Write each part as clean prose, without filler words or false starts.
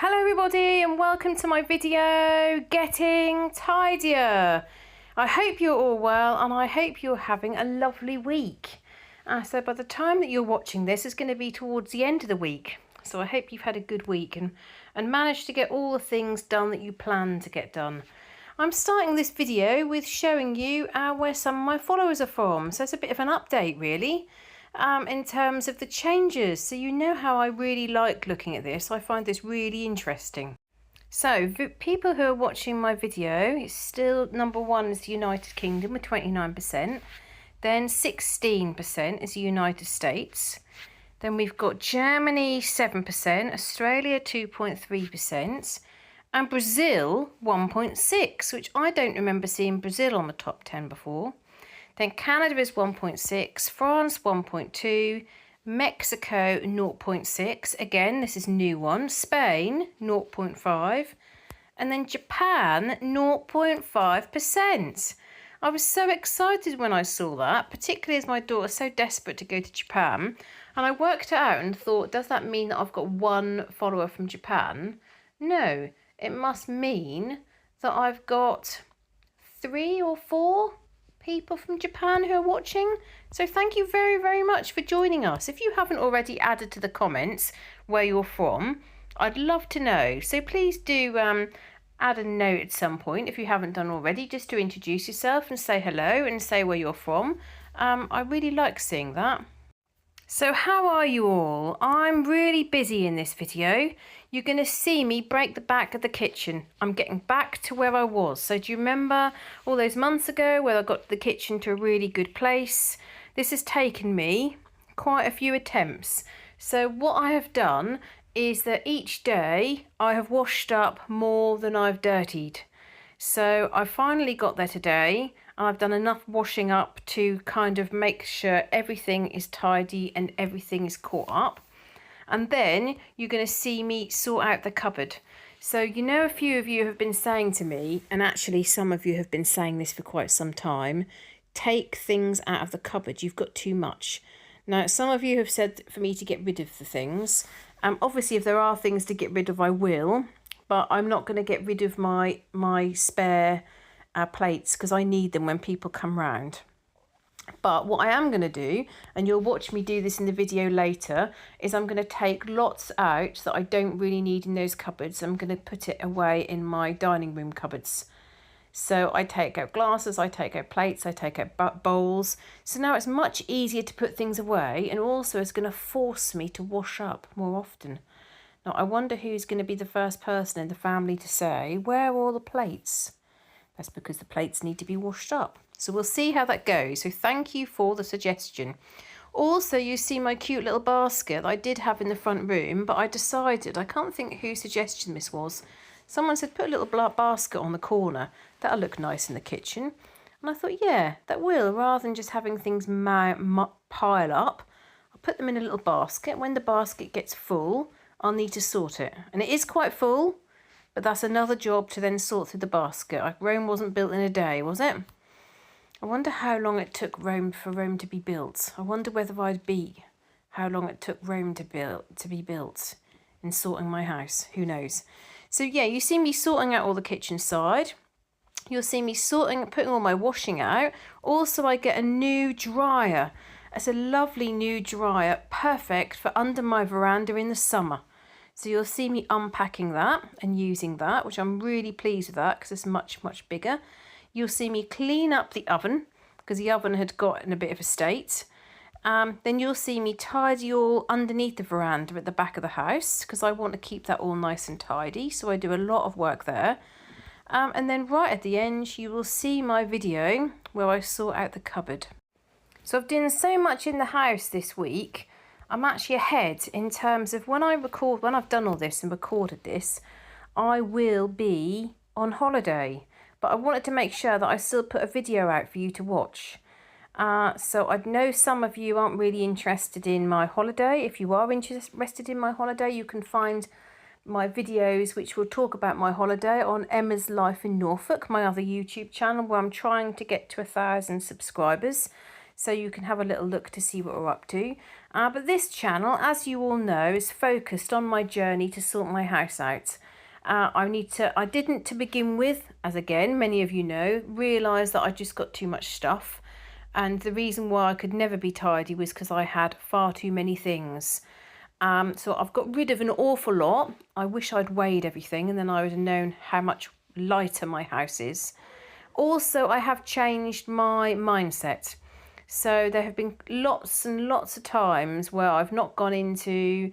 Hello everybody and welcome to my video, Getting Tidier. I hope you're all well and I hope you're having a lovely week. So by the time that you're watching this, it's going to be towards the end of the week. So I hope you've had a good week and managed to get all the things done that you plan to get done. I'm starting this video with showing you where some of my followers are from. So it's a bit of an update really. In terms of the changes, so you know how I really like looking at this. I find this really interesting. So people who are watching my video, it's still number one is the United Kingdom with 29%, then 16% is the United States, then we've got Germany 7%, Australia 2.3%, and Brazil 1.6%, which I don't remember seeing Brazil on the top 10 before. Then Canada is 1.6, France 1.2, Mexico 0.6, again this is new one, Spain 0.5, and then Japan 0.5%. I was so excited when I saw that, particularly as my daughter's so desperate to go to Japan, and I worked it out and thought, does that mean that I've got one follower from Japan? No, it must mean that I've got 3 or 4 people from Japan who are watching. So thank you very, very much for joining us. If you haven't already added to the comments where you're from, I'd love to know. So please do add a note at some point if you haven't done already, just to introduce yourself and say hello and say where you're from. I really like seeing that. So how are you all? I'm really busy in this video. You're going to see me break the back of the kitchen. I'm getting back to where I was. So do you remember all those months ago where I got the kitchen to a really good place? This has taken me quite a few attempts. So what I have done is that each day I have washed up more than I've dirtied. So I finally got there today and I've done enough washing up to kind of make sure everything is tidy and everything is caught up. And then you're going to see me sort out the cupboard. So you know, a few of you have been saying to me, and actually some of you have been saying this for quite some time, take things out of the cupboard, you've got too much. Now some of you have said for me to get rid of the things. Obviously if there are things to get rid of I will, but I'm not going to get rid of my spare plates because I need them when people come round. But what I am going to do, and you'll watch me do this in the video later, is I'm going to take lots out that I don't really need in those cupboards. I'm going to put it away in my dining room cupboards. So I take out glasses, I take out plates, I take out bowls. So now it's much easier to put things away, and also it's going to force me to wash up more often. Now I wonder who's going to be the first person in the family to say, where are all the plates? That's because the plates need to be washed up. So we'll see how that goes. So thank you for the suggestion. Also, you see my cute little basket that I did have in the front room, but I decided, I can't think whose suggestion this was. Someone said, put a little basket on the corner. That'll look nice in the kitchen. And I thought, yeah, that will, rather than just having things pile up. I'll put them in a little basket. When the basket gets full, I'll need to sort it. And it is quite full, but that's another job to then sort through the basket. Rome wasn't built in a day, was it? I wonder how long it took for Rome to be built. I wonder whether I'd beat how long it took Rome to be built in sorting my house. Who knows? So yeah, you see me sorting out all the kitchen side. You'll see me putting all my washing out. Also, I get a new dryer. It's a lovely new dryer, perfect for under my veranda in the summer. So you'll see me unpacking that and using that, which I'm really pleased with that because it's much, much bigger. You'll see me clean up the oven because the oven had got in a bit of a state. Then you'll see me tidy all underneath the veranda at the back of the house because I want to keep that all nice and tidy. So I do a lot of work there. And then right at the end, you will see my video where I sort out the cupboard. So I've done so much in the house this week. I'm actually ahead in terms of when I've done all this and recorded this, I will be on holiday. But I wanted to make sure that I still put a video out for you to watch. So I know some of you aren't really interested in my holiday. If you are interested in my holiday, you can find my videos which will talk about my holiday on Emma's Life in Norfolk, my other YouTube channel, where I'm trying to get to 1,000 subscribers. So you can have a little look to see what we're up to. But this channel, as you all know, is focused on my journey to sort my house out. I didn't to begin with, as again, many of you know, realise that I just got too much stuff. And the reason why I could never be tidy was because I had far too many things. So I've got rid of an awful lot. I wish I'd weighed everything and then I would have known how much lighter my house is. Also, I have changed my mindset. So there have been lots and lots of times where I've not gone into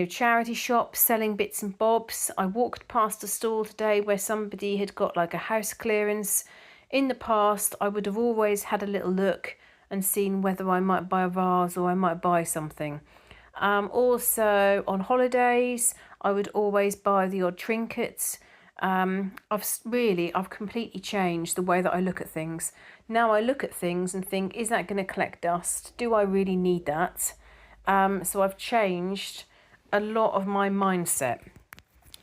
charity shops selling bits and bobs. I walked past a stall today where somebody had got like a house clearance. In the past, I would have always had a little look and seen whether I might buy a vase or I might buy something. Also on holidays, I would always buy the odd trinkets. I've completely changed the way that I look at things. Now I look at things and think, is that going to collect dust? Do I really need that? So I've changed a lot of my mindset.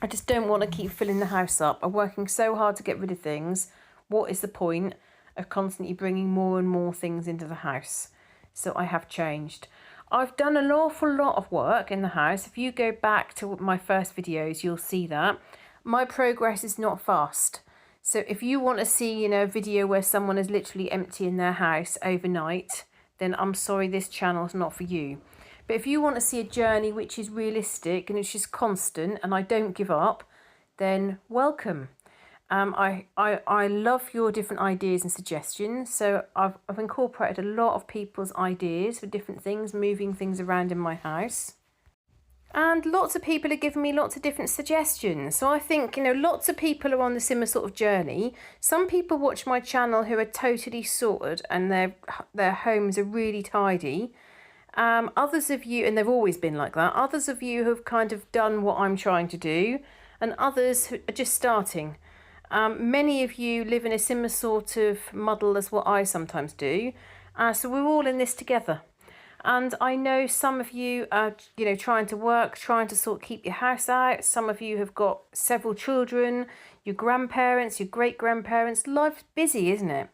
I just don't want to keep filling the house up. I'm working so hard to get rid of things. What is the point of constantly bringing more and more things into the house? So I have changed. I've done an awful lot of work in the house. If you go back to my first videos, you'll see that. My progress is not fast. So if you want to see, a video where someone is literally emptying their house overnight, then I'm sorry, this channel is not for you. But if you want to see a journey which is realistic and it's just constant and I don't give up, then welcome. I love your different ideas and suggestions. So I've incorporated a lot of people's ideas for different things, moving things around in my house. And lots of people are giving me lots of different suggestions. So I think, lots of people are on the similar sort of journey. Some people watch my channel who are totally sorted and their homes are really tidy. Others of you, and they've always been like that, others of you have kind of done what I'm trying to do, and others who are just starting. Many of you live in a similar sort of muddle as what I sometimes do. So we're all in this together. And I know some of you are, trying to work, trying to keep your house out. Some of you have got several children, your grandparents, your great-grandparents. Life's busy, isn't it?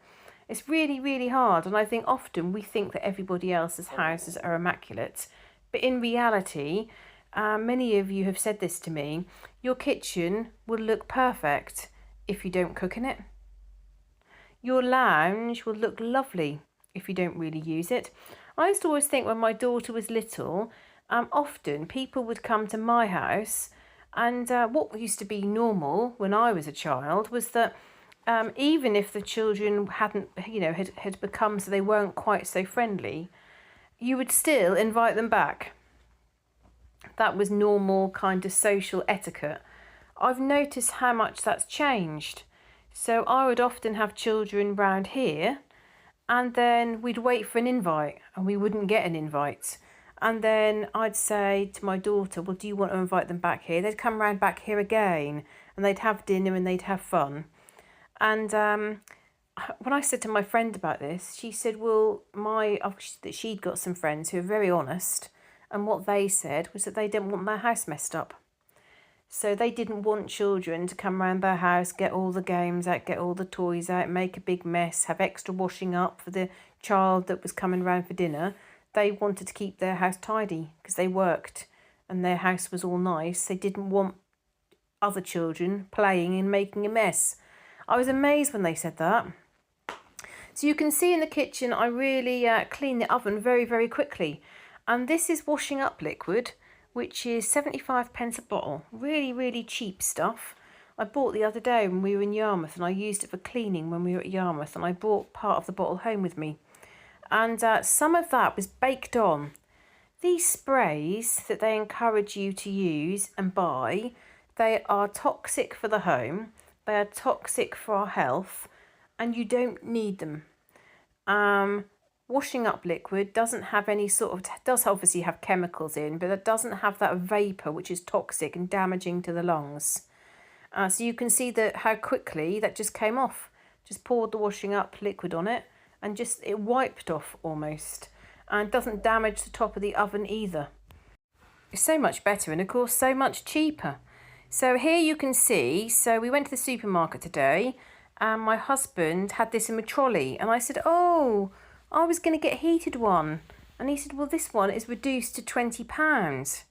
It's really, really hard. And I think often we think that everybody else's houses are immaculate. But in reality, many of you have said this to me, your kitchen will look perfect if you don't cook in it. Your lounge will look lovely if you don't really use it. I used to always think when my daughter was little, often people would come to my house and what used to be normal when I was a child was that even if the children hadn't, had become so they weren't quite so friendly, you would still invite them back. That was normal kind of social etiquette. I've noticed how much that's changed. So I would often have children round here and then we'd wait for an invite and we wouldn't get an invite. And then I'd say to my daughter, well, do you want to invite them back here? They'd come round back here again and they'd have dinner and they'd have fun. And when I said to my friend about this, she said, well, that she'd got some friends who are very honest. And what they said was that they didn't want their house messed up. So they didn't want children to come around their house, get all the games out, get all the toys out, make a big mess, have extra washing up for the child that was coming round for dinner. They wanted to keep their house tidy because they worked and their house was all nice. They didn't want other children playing and making a mess. I was amazed when they said that. So you can see in the kitchen, I really clean the oven very, very quickly. And this is washing up liquid, which is 75p a bottle. Really, really cheap stuff. I bought the other day when we were in Yarmouth and I used it for cleaning when we were at Yarmouth and I brought part of the bottle home with me. And some of that was baked on. These sprays that they encourage you to use and buy, they are toxic for the home, they are toxic for our health, and you don't need them. Washing up liquid doesn't have any does obviously have chemicals in, but it doesn't have that vapour which is toxic and damaging to the lungs. So you can see how quickly that just came off. Just poured the washing up liquid on it and it wiped off almost. And doesn't damage the top of the oven either. It's so much better and of course so much cheaper. So here you can see, so we went to the supermarket today and my husband had this in a trolley and I said, oh, I was going to get a heated one. And he said, well, this one is reduced to £20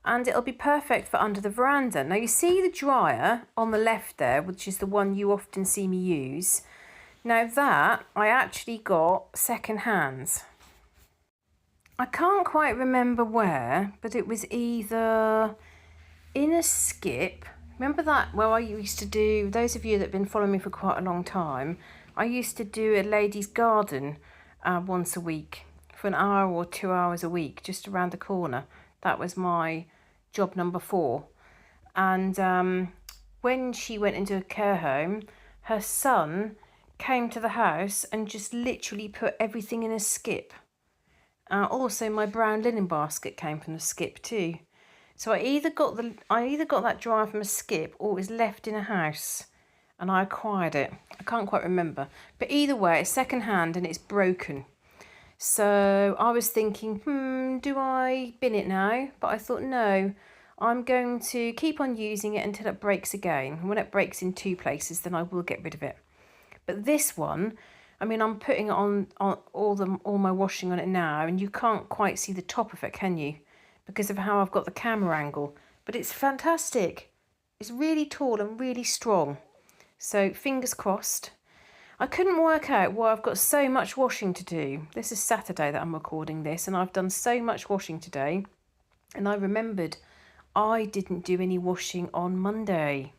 and it'll be perfect for under the veranda. Now you see the dryer on the left there, which is the one you often see me use. Now that I actually got second hand. I can't quite remember where, but it was either in a skip. Remember that where I used to do, those of you that have been following me for quite a long time, I used to do a ladies' garden once a week for an hour or 2 hours a week, just around the corner. That was my job number 4. And when she went into a care home, her son came to the house and just literally put everything in a skip. Also, my brown linen basket came from the skip too. So I either got that dryer from a skip or it was left in a house and I acquired it. I can't quite remember. But either way, it's second hand and it's broken. So I was thinking, do I bin it now? But I thought, no, I'm going to keep on using it until it breaks again. And when it breaks in 2 places, then I will get rid of it. But this one, I mean, I'm putting it on all my washing on it now, and you can't quite see the top of it, can you? Because of how I've got the camera angle. But it's fantastic. It's really tall and really strong. So fingers crossed. I couldn't work out why I've got so much washing to do. This is Saturday that I'm recording this, and I've done so much washing today. And I remembered I didn't do any washing on Monday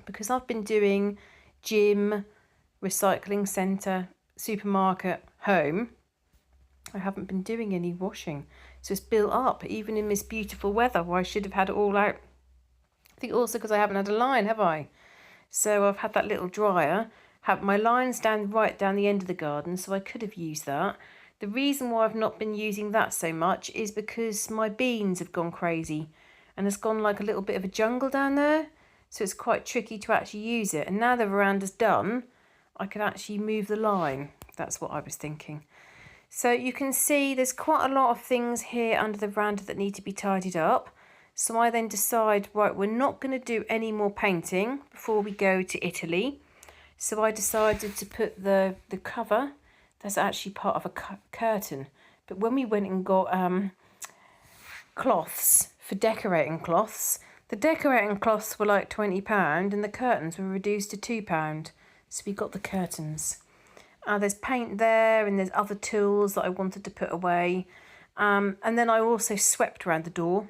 because I've been doing gym, recycling centre, supermarket, home. I haven't been doing any washing. So it's built up, even in this beautiful weather, where I should have had it all out. I think also because I haven't had a line, have I? So I've had that little dryer, have my lines right down the end of the garden, so I could have used that. The reason why I've not been using that so much is because my beans have gone crazy and it's gone like a little bit of a jungle down there. So it's quite tricky to actually use it. And now the veranda's done, I can actually move the line. That's what I was thinking. So you can see there's quite a lot of things here under the veranda that need to be tidied up. So I then decide, right, we're not going to do any more painting before we go to Italy. So I decided to put the cover, that's actually part of a curtain. But when we went and got cloths for decorating cloths, the decorating cloths were like £20 and the curtains were reduced to £2. So we got the curtains. There's paint there and there's other tools that I wanted to put away. And then I also swept around the door.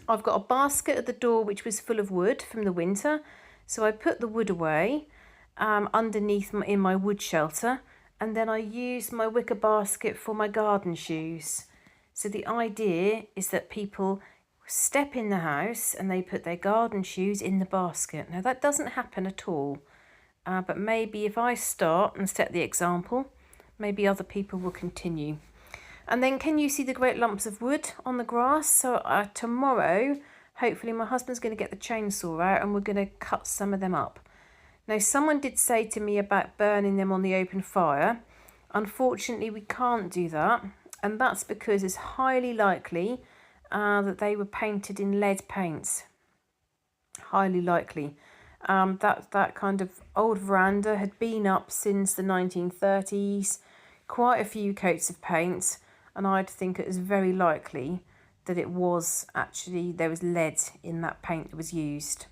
I've got a basket at the door which was full of wood from the winter. So I put the wood away underneath in my wood shelter. And then I used my wicker basket for my garden shoes. So the idea is that people step in the house and they put their garden shoes in the basket. Now that doesn't happen at all. But maybe if I start and set the example, maybe other people will continue. And then can you see the great lumps of wood on the grass? So tomorrow, hopefully my husband's going to get the chainsaw out and we're going to cut some of them up. Now, someone did say to me about burning them on the open fire. Unfortunately, we can't do that. And that's because it's highly likely that they were painted in lead paints. Highly likely. That kind of old veranda had been up since the 1930s, quite a few coats of paint, and I'd think it was very likely that it was actually, there was lead in that paint that was used.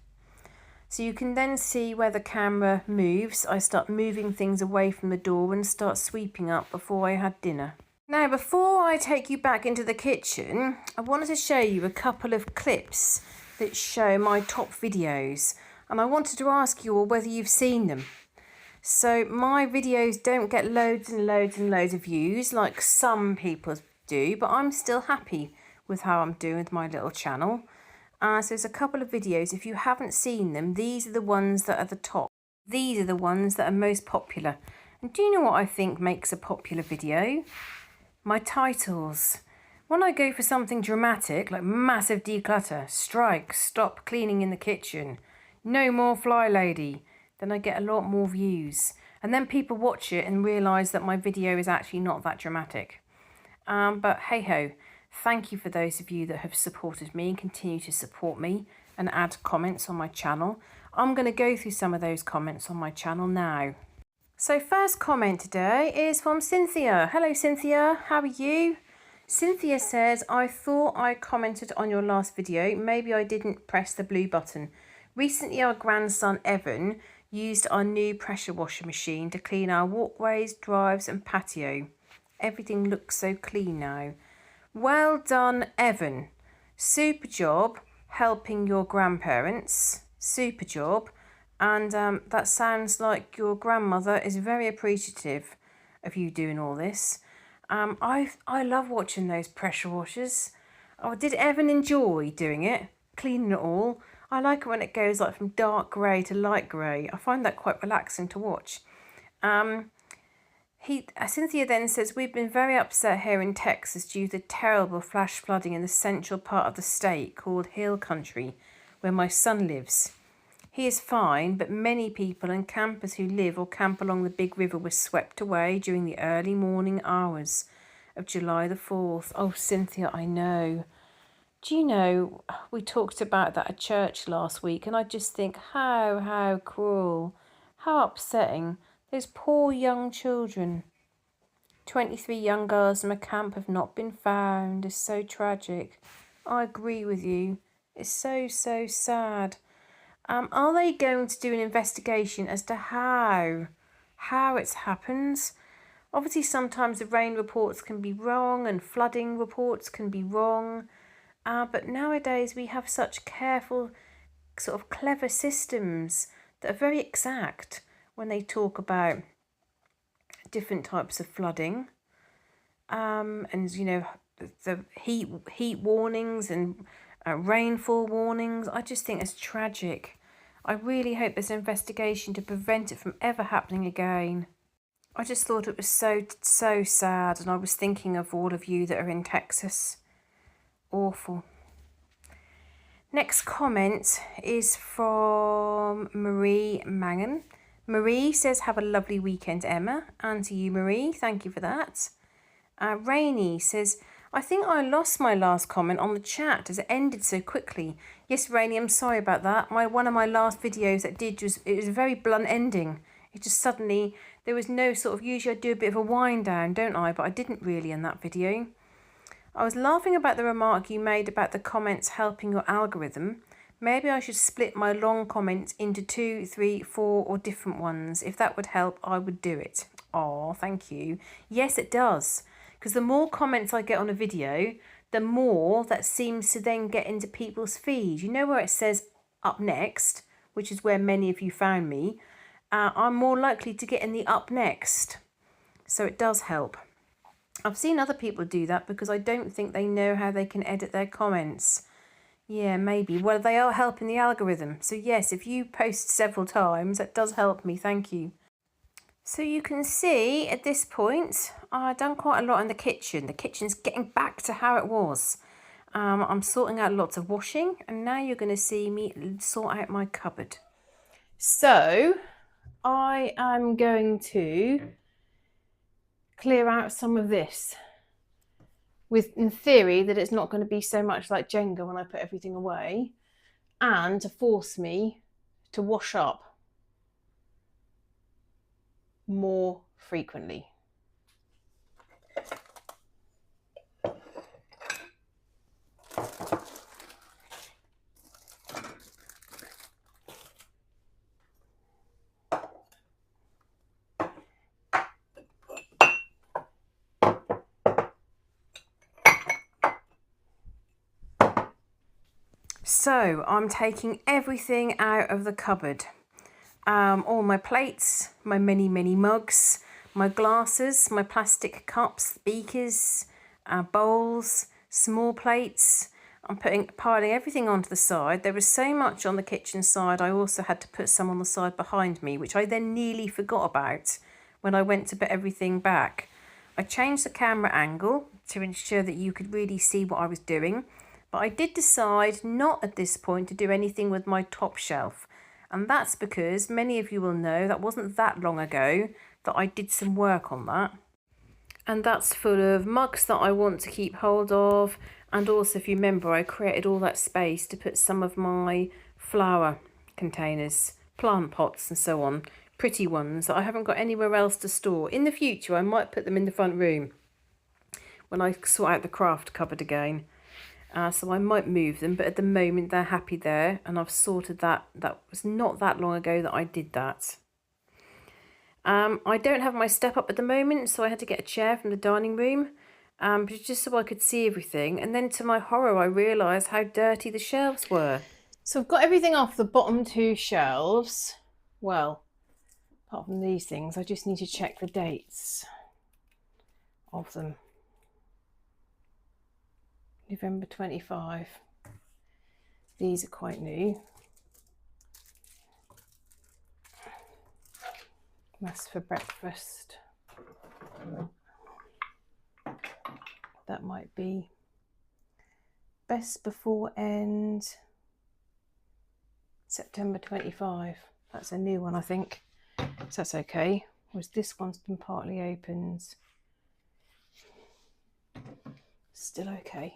So you can then see where the camera moves. I start moving things away from the door and start sweeping up before I had dinner. Now, before I take you back into the kitchen, I wanted to show you a couple of clips that show my top videos. And I wanted to ask you all whether you've seen them. So my videos don't get loads and loads and loads of views like some people do, but I'm still happy with how I'm doing with my little channel. So there's a couple of videos. If you haven't seen them, these are the ones that are the top. These are the ones that are most popular. And do you know what I think makes a popular video? My titles. When I go for something dramatic, like massive declutter, strike, stop cleaning in the kitchen, no more fly lady, then I get a lot more views. And then people watch it and realise that my video is actually not that dramatic. But hey ho, thank you for those of you that have supported me and continue to support me and add comments on my channel. I'm going to go through some of those comments on my channel now. So first comment today is from Cynthia. Hello Cynthia, how are you? Cynthia says, I thought I commented on your last video. Maybe I didn't press the blue button. Recently our grandson Evan used our new pressure washer machine to clean our walkways, drives and patio. Everything looks so clean now. Well done Evan. Super job helping your grandparents. Super job. And that sounds like your grandmother is very appreciative of you doing all this. I love watching those pressure washers. Oh, did Evan enjoy doing it? Cleaning it all? I like it when it goes like from dark grey to light grey. I find that quite relaxing to watch. Cynthia then says, we've been very upset here in Texas due to terrible flash flooding in the central part of the state called Hill Country, where my son lives. He is fine, but many people and campers who live or camp along the big river were swept away during the early morning hours of July the 4th. Oh, Cynthia, I know. Do you know, we talked about that at church last week, and I just think how cruel, how upsetting. Those poor young children. 23 young girls from a camp have not been found. It's so tragic. I agree with you. It's so sad. Are they going to do an investigation as to how it's happened? Obviously, sometimes the rain reports can be wrong and flooding reports can be wrong. But nowadays we have such careful, sort of clever systems that are very exact when they talk about different types of flooding. And, you know, the heat warnings and rainfall warnings. I just think it's tragic. I really hope there's an investigation to prevent it from ever happening again. I just thought it was so sad, and I was thinking of all of you that are in Texas. Awful. Next comment is from Marie Mangan. Marie says, have a lovely weekend, Emma. And to you, Marie, thank you for that. Rainey says, I think I lost my last comment on the chat as it ended so quickly. Yes, Rainey, I'm sorry about that. One of my last videos it was a very blunt ending. It just suddenly, there was no sort of, usually I do a bit of a wind down, don't I? But I didn't really in that video. I was laughing about the remark you made about the comments helping your algorithm. Maybe I should split my long comments into 2, 3, 4 or different ones. If that would help, I would do it. Oh, thank you. Yes, it does. Because the more comments I get on a video, the more that seems to then get into people's feed. You know where it says up next, which is where many of you found me. I'm more likely to get in the up next. So it does help. I've seen other people do that because I don't think they know how they can edit their comments. Yeah, maybe. Well, they are helping the algorithm. So yes, if you post several times, that does help me. Thank you. So you can see at this point, I've done quite a lot in the kitchen. The kitchen's getting back to how it was. I'm sorting out lots of washing, and now you're going to see me sort out my cupboard. So I am going to clear out some of this in theory that it's not going to be so much like Jenga when I put everything away, and to force me to wash up more frequently. So I'm taking everything out of the cupboard. All my plates, my many mugs, my glasses, my plastic cups, beakers, bowls, small plates. I'm piling everything onto the side. There was so much on the kitchen side, I also had to put some on the side behind me, which I then nearly forgot about when I went to put everything back. I changed the camera angle to ensure that you could really see what I was doing. But I did decide not at this point to do anything with my top shelf. And that's because many of you will know that wasn't that long ago that I did some work on that. And that's full of mugs that I want to keep hold of. And also, if you remember, I created all that space to put some of my flower containers, plant pots and so on. pretty ones that I haven't got anywhere else to store. In the future, I might put them in the front room when I sort out the craft cupboard again. So I might move them, but at the moment they're happy there, and I've sorted that. That was not that long ago that I did that. I don't have my step up at the moment, so I had to get a chair from the dining room, just so I could see everything. And then to my horror, I realised how dirty the shelves were. So I've got everything off the bottom 2 shelves. Well, apart from these things, I just need to check the dates of them. November 25. These are quite new. That's for breakfast. That might be best before end September 25. That's a new one, I think. So that's okay. Whereas this one's been partly opened. Still okay.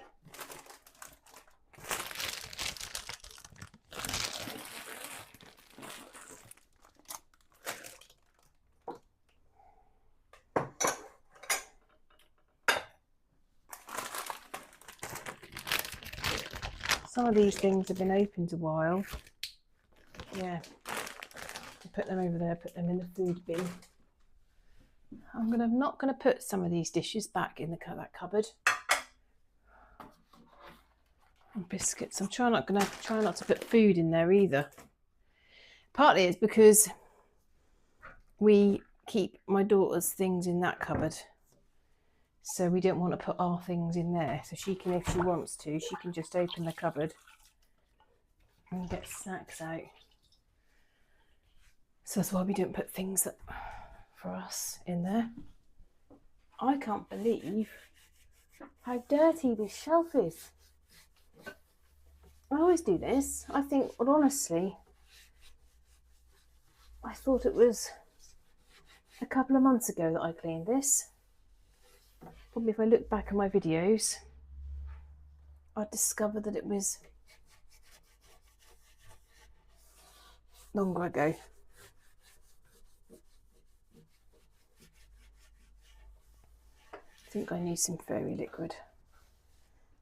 Some of these things have been opened a while. Yeah. Put them over there, put them in the food bin. I'm not gonna put some of these dishes back in that cupboard. And biscuits. I'm trying not to put food in there either. Partly it's because we keep my daughter's things in that cupboard, so we don't want to put our things in there. So she can, if she wants to, she can just open the cupboard and get snacks out. So that's why we don't put things that for us in there. I can't believe how dirty this shelf is. I always do this. I think, well, honestly, I thought it was a couple of months ago that I cleaned this. Probably if I look back at my videos, I'd discover that it was longer ago. I think I need some fairy liquid.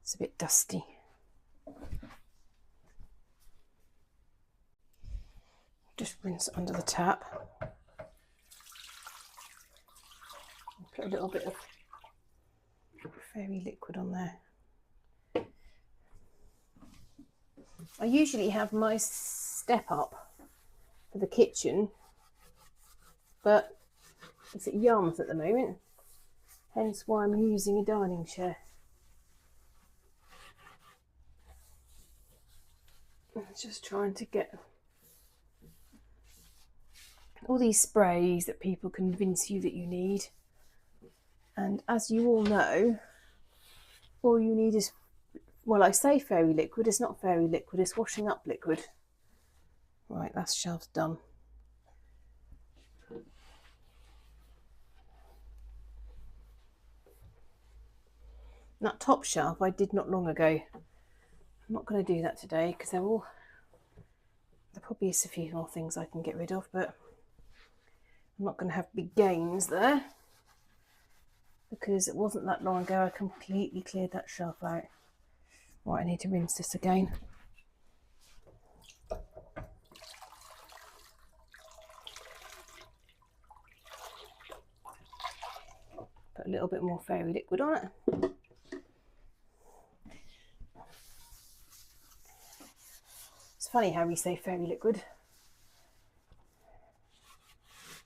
It's a bit dusty. Just rinse it under the tap. Put a little bit of fairy liquid on there. I usually have my step up for the kitchen, but it's at Yarmouth at the moment, hence why I'm using a dining chair. I'm just trying to get all these sprays that people convince you that you need, and as you all know, all you need is, well, I say fairy liquid, it's not fairy liquid, it's washing up liquid. Right, that shelf's done. That top shelf I did not long ago. I'm not going to do that today because there probably is a few more things I can get rid of, but I'm not going to have big gains there because it wasn't that long ago I completely cleared that shelf out. Right, I need to rinse this again. Put a little bit more fairy liquid on it. It's funny how we say fairy liquid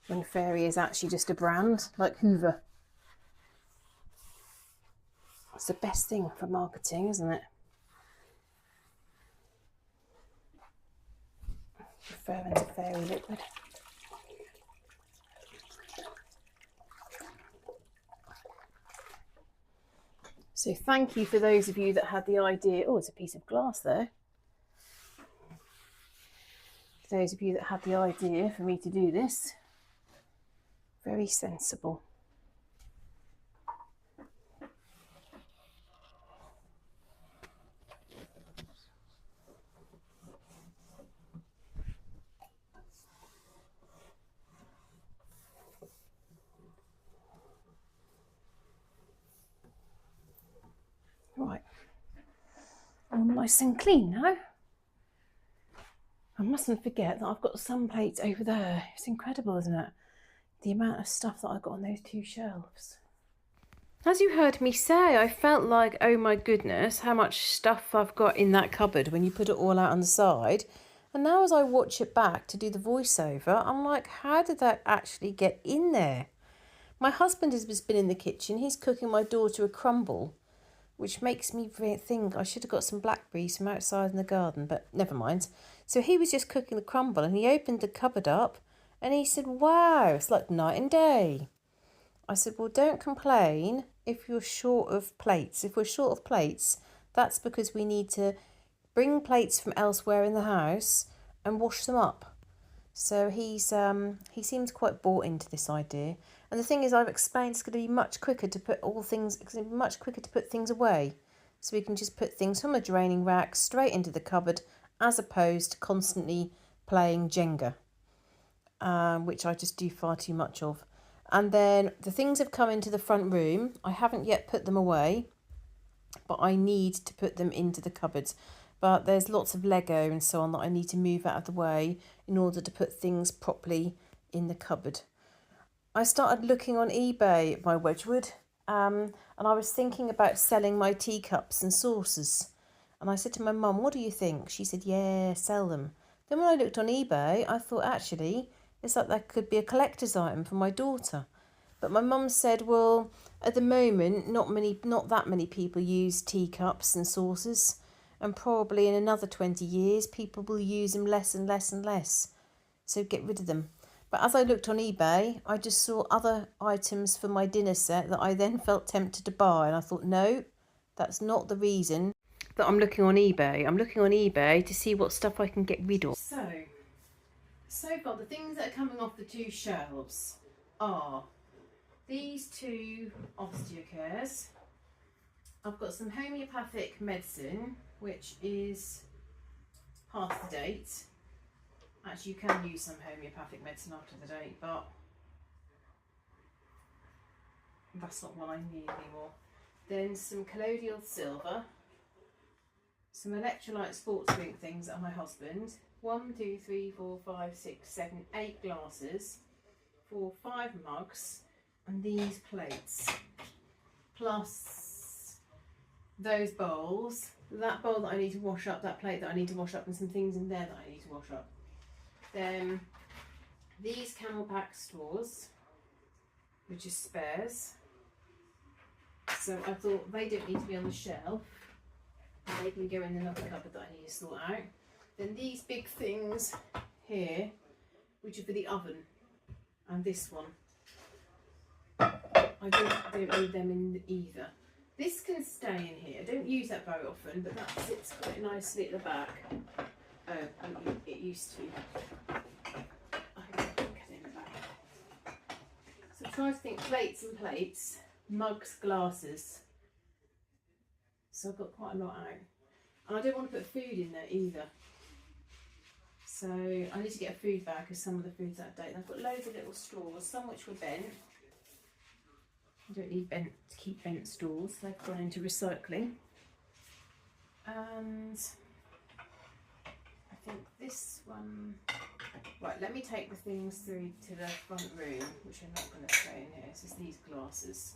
when fairy is actually just a brand, like Hoover. It's the best thing for marketing, isn't it? Referring to fairy liquid. So thank you for those of you that had the idea. Oh, it's a piece of glass there. For those of you that had the idea for me to do this. Very sensible. nice and clean now. I mustn't forget that I've got some plates over there. It's incredible, isn't it? The amount of stuff that I've got on those two shelves. As you heard me say, I felt like, oh my goodness, how much stuff I've got in that cupboard when you put it all out on the side. And now as I watch it back to do the voiceover, I'm like, how did that actually get in there? My husband has been in the kitchen. He's cooking my daughter a crumble, which makes me think I should have got some blackberries from outside in the garden, but never mind. So he was just cooking the crumble and he opened the cupboard up and he said, wow, it's like night and day. I said, well, don't complain if you're short of plates. If we're short of plates, that's because we need to bring plates from elsewhere in the house and wash them up. So he seems quite bought into this idea. And the thing is, I've explained it's going to be much quicker to put much quicker to put things away. So we can just put things from the draining rack straight into the cupboard, as opposed to constantly playing Jenga, which I just do far too much of. And then the things have come into the front room. I haven't yet put them away, but I need to put them into the cupboards. But there's lots of Lego and so on that I need to move out of the way in order to put things properly in the cupboard. I started looking on eBay at my Wedgwood, and I was thinking about selling my teacups and saucers. And I said to my mum, what do you think? She said, yeah, sell them. Then when I looked on eBay, I thought, actually, it's like that could be a collector's item for my daughter. But my mum said, well, at the moment, not that many people use teacups and saucers. And probably in another 20 years, people will use them less and less and less. So get rid of them. But as I looked on eBay, I just saw other items for my dinner set that I then felt tempted to buy. And I thought, no, that's not the reason that I'm looking on eBay. I'm looking on eBay to see what stuff I can get rid of. So far, the things that are coming off the two shelves are these two Osteocares. I've got some homeopathic medicine, which is past the date. Actually, you can use some homeopathic medicine after the date, but that's not what I need anymore. Then some colloidal silver, some electrolyte sports drink things that are my husband. 1, 2, 3, 4, 5, 6, 7, 8 glasses for 5 mugs, and these plates, plus those bowls, that bowl that I need to wash up, that plate that I need to wash up, and some things in there that I need to wash up. Then these Camelback straws, which is spares. So I thought they don't need to be on the shelf. They can go in another cupboard that I need to sort out. Then these big things here, which are for the oven, and this one. I don't need them in either. This can stay in here. I don't use that very often, but that sits quite nicely at the back. Oh, it used to. I don't get it in the back. So I'm trying to think plates and plates, mugs, glasses. So I've got quite a lot out. And I don't want to put food in there either. So I need to get a food bag because some of the food's out of date. I've got loads of little straws, some which were bent. I don't need to keep bent straws, they've gone into recycling. And I think this one, right, let me take the things through to the front room, which I'm not going to stay in here. This is these glasses.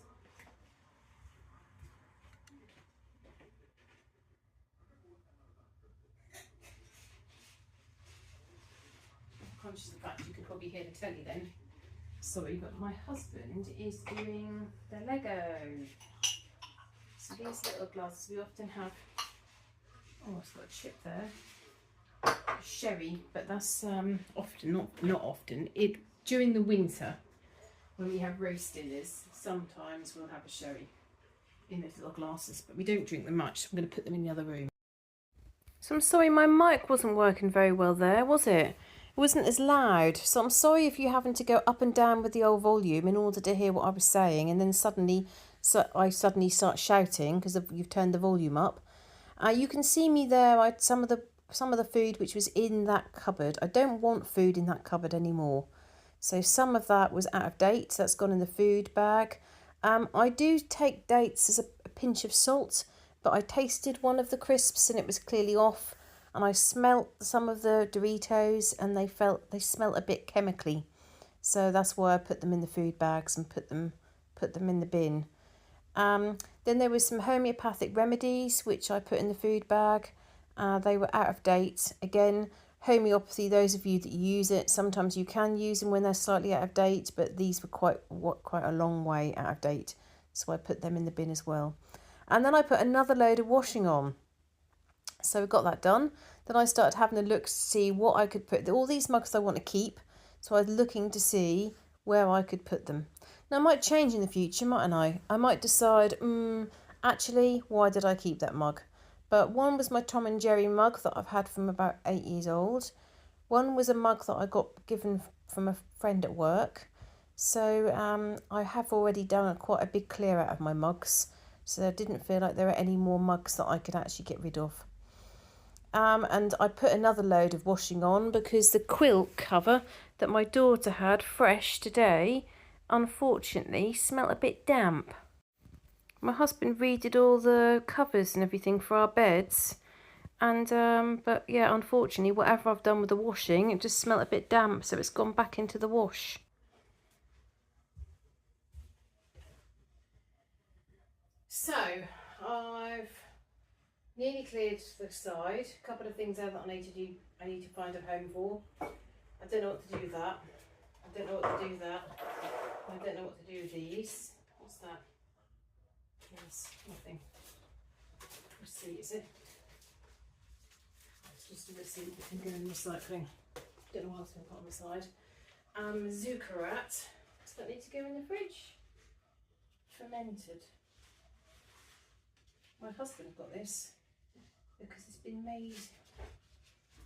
I'm conscious of the fact you could probably hear the telly then. Sorry, but my husband is doing the Lego. So these little glasses, we often have, oh, it's got a chip there. Sherry, but that's often, not often. During the winter, when we have roast dinners, sometimes we'll have a sherry in those little glasses, but we don't drink them much, so I'm going to put them in the other room. So I'm sorry, my mic wasn't working very well there, was it? It wasn't as loud, so I'm sorry if you're having to go up and down with the old volume in order to hear what I was saying, and then I suddenly start shouting because you've turned the volume up. You can see me there. Some of the food which was in that cupboard. I don't want food in that cupboard anymore. So some of that was out of date. So that's gone in the food bag. I do take dates as a pinch of salt, but I tasted one of the crisps and it was clearly off, and I smelt some of the Doritos and they smelt a bit chemically. So that's why I put them in the food bags and put them in the bin. Then there was some homeopathic remedies which I put in the food bag. They were out of date. Again, homeopathy, those of you that use it, sometimes you can use them when they're slightly out of date, but these were quite a long way out of date. So I put them in the bin as well. And then I put another load of washing on. So we got that done. Then I started having a look to see what I could put. All these mugs I want to keep. So I was looking to see where I could put them. Now, I might change in the future, mightn't I? I might decide, actually, why did I keep that mug? But one was my Tom and Jerry mug that I've had from about 8 years old. One was a mug that I got given from a friend at work. So I have already done quite a big clear out of my mugs. So I didn't feel like there were any more mugs that I could actually get rid of. And I put another load of washing on because the quilt cover that my daughter had fresh today, unfortunately, smelt a bit damp. My husband redid all the covers and everything for our beds, and but yeah, unfortunately, whatever I've done with the washing, it just smelt a bit damp, so it's gone back into the wash. So I've nearly cleared the side. A couple of things there that I need to do. I need to find a home for. I don't know what to do with that. I don't know what to do with that. I don't know what to do with these. What's that? Yes, nothing. Receipt, is it? It's just a receipt that can go in recycling. Don't know why it's been put on the side. Zuccarat. Does that need to go in the fridge? Fermented. My husband got this because it's been made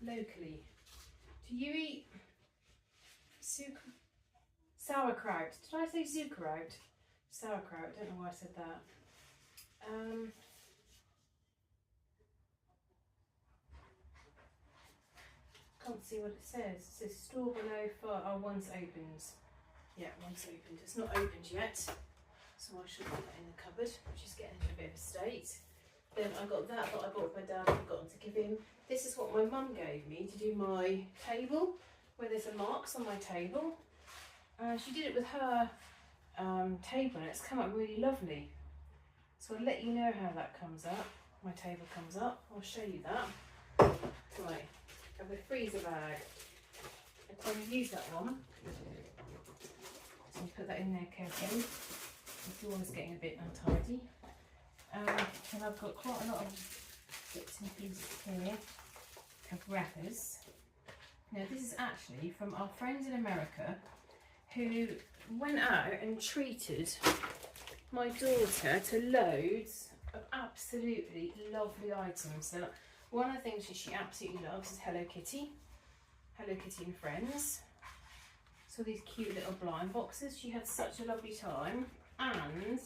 locally. Do you eat sauerkraut? Did I say zuckerkraut? Sauerkraut, don't know why I said that. Can't see what it says. It says store below for, oh, once opened. Yeah, once opened. It's not opened yet, so I should put that in the cupboard, which is getting into a bit of a state. Then I got that I bought my dad, I've forgotten to give him. This is what my mum gave me to do my table, where there's the marks on my table. She did it with her table and it's come up really lovely. So I'll let you know how that comes up. My table comes up, I'll show you that. Right, I have a freezer bag. I'm going to use that one. So I'll put that in there carefully. The door is getting a bit untidy. And I've got quite a lot of bits and pieces here of wrappers. Now this is actually from our friends in America who went out and treated my daughter to loads of absolutely lovely items. So one of the things that she absolutely loves is Hello Kitty and Friends. So these cute little blind boxes. She had such a lovely time, and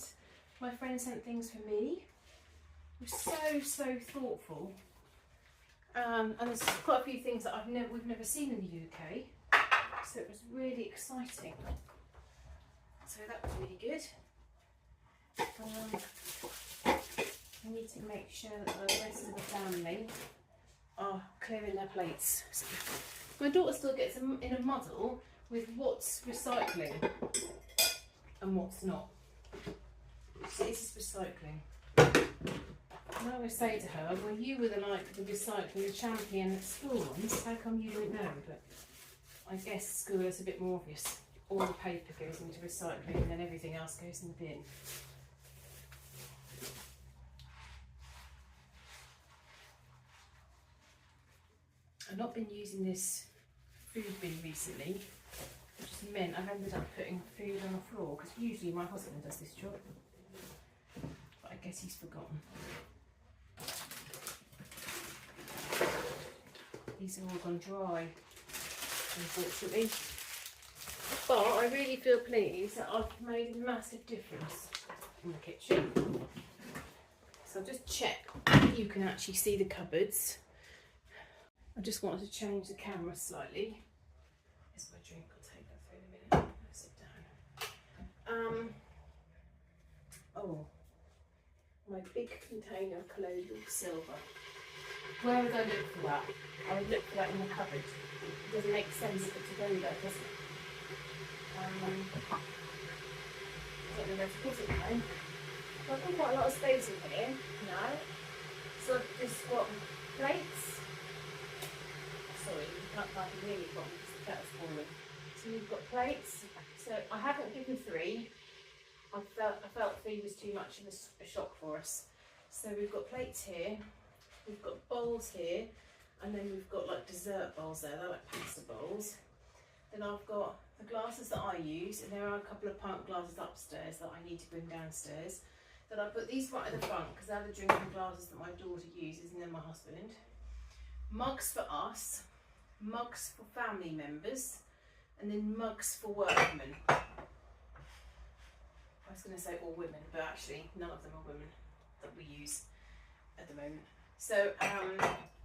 my friend sent things for me. It was so thoughtful. And there's quite a few things that we've never seen in the UK. So it was really exciting. So that was really good. I need to make sure that the rest of the family are clearing their plates. So my daughter still gets in a muddle with what's recycling and what's not. So this is recycling. And I always say to her, well, you were the recycling champion at school once, how come you didn't know? But I guess school is a bit more obvious. All the paper goes into recycling and then everything else goes in the bin. I've not been using this food bin recently, which has meant I've ended up putting food on the floor, because usually my husband does this job, but I guess he's forgotten. These have all gone dry, unfortunately. But I really feel pleased that I've made a massive difference in the kitchen. So I'll just check if you can actually see the cupboards. I just wanted to change the camera slightly. Here's my drink, I'll take that through in a minute. I'll sit down. Oh, My big container of colloidal silver. Where would I look for that? I would look for that in the cupboard. It doesn't make sense for it to go there, does it? I don't know where to put it now. I've got quite a lot of space in here now. So I've just got plates. Sorry, you can't hardly hear me from because the cat's falling. So we've got plates. So I haven't given 3. I felt 3 was too much of a shock for us. So we've got plates here, we've got bowls here, and then we've got like dessert bowls there. They're like pasta bowls. Then I've got the glasses that I use, and there are a couple of pint glasses upstairs that I need to bring downstairs. Then I put these right at the front because they're the drinking glasses that my daughter uses, and then my husband. Mugs for us, mugs for family members, and then mugs for workmen. I was going to say all women, but actually none of them are women that we use at the moment. So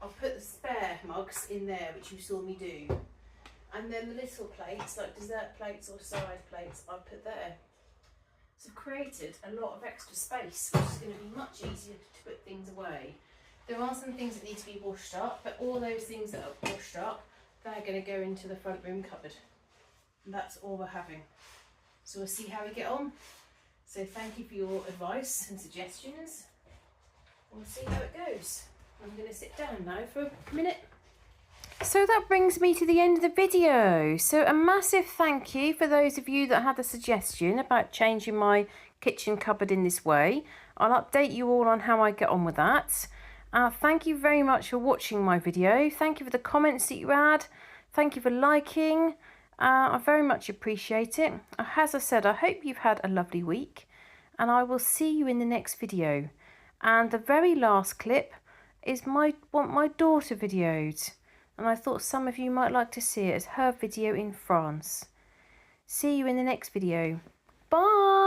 I'll put the spare mugs in there, which you saw me do. And then the little plates, like dessert plates or side plates, I'll put there. So I've created a lot of extra space, which is going to be much easier to put things away. There are some things that need to be washed up, but all those things that are washed up, they're going to go into the front room cupboard. And that's all we're having. So we'll see how we get on. So thank you for your advice and suggestions. We'll see how it goes. I'm going to sit down now for a minute. So that brings me to the end of the video. So a massive thank you for those of you that had a suggestion about changing my kitchen cupboard in this way. I'll update you all on how I get on with that. Thank you very much for watching my video. Thank you for the comments that you had. Thank you for liking. I very much appreciate it. As I said, I hope you've had a lovely week, and I will see you in the next video. And the very last clip is what my daughter videoed, and I thought some of you might like to see it as her video in France. See you in the next video. Bye!